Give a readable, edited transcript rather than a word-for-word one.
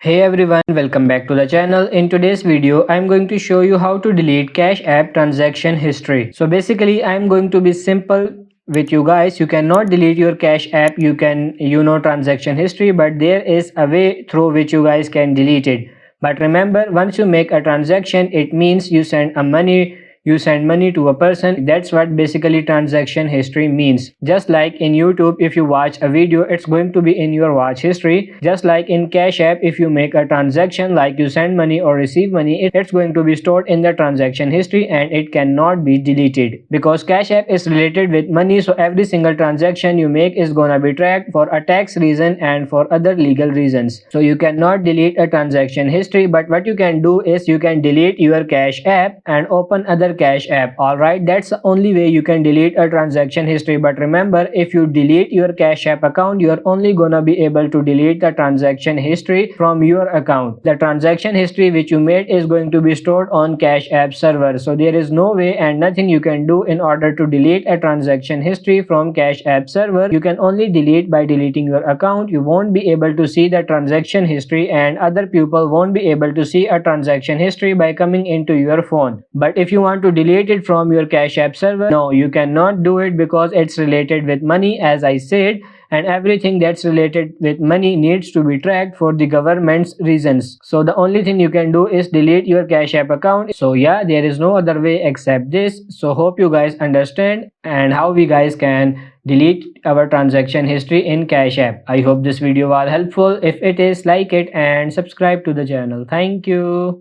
Hey everyone, welcome back to the channel. In today's video, I'm going to show you how to delete Cash App transaction history. So basically, I'm going to be simple with you guys. You cannot delete your Cash App, you can, transaction history, but there is a way through which you guys can delete it. But remember, once you make a transaction, it means you send money to a person. That's what basically transaction history means. Just like in YouTube, if you watch a video, it's going to be in your watch history. Just like in Cash App, if you make a transaction, like you send money or receive money, it's going to be stored in the transaction history and it cannot be deleted, because Cash App is related with money. So every single transaction you make is gonna be tracked for a tax reason and for other legal reasons. So you cannot delete a transaction history, but what you can do is you can delete your Cash App and open other Cash App. Alright, that's the only way you can delete a transaction history. But remember, if you delete your Cash App account, you're only gonna be able to delete the transaction history from your account. The transaction history which you made is going to be stored on Cash App server. So there is no way and nothing you can do in order to delete a transaction history from Cash App server. You can only delete by deleting your account. You won't be able to see the transaction history and other people won't be able to see a transaction history by coming into your phone. But if you want to delete it from your Cash App server, no, you cannot do it, because it's related with money, as I said, and everything that's related with money needs to be tracked for the government's reasons. So the only thing you can do is delete your Cash App account. So yeah, there is no other way except this. So hope you guys understand and how we guys can delete our transaction history in Cash App. I hope this video was helpful. If it is, like it and subscribe to the channel. Thank you.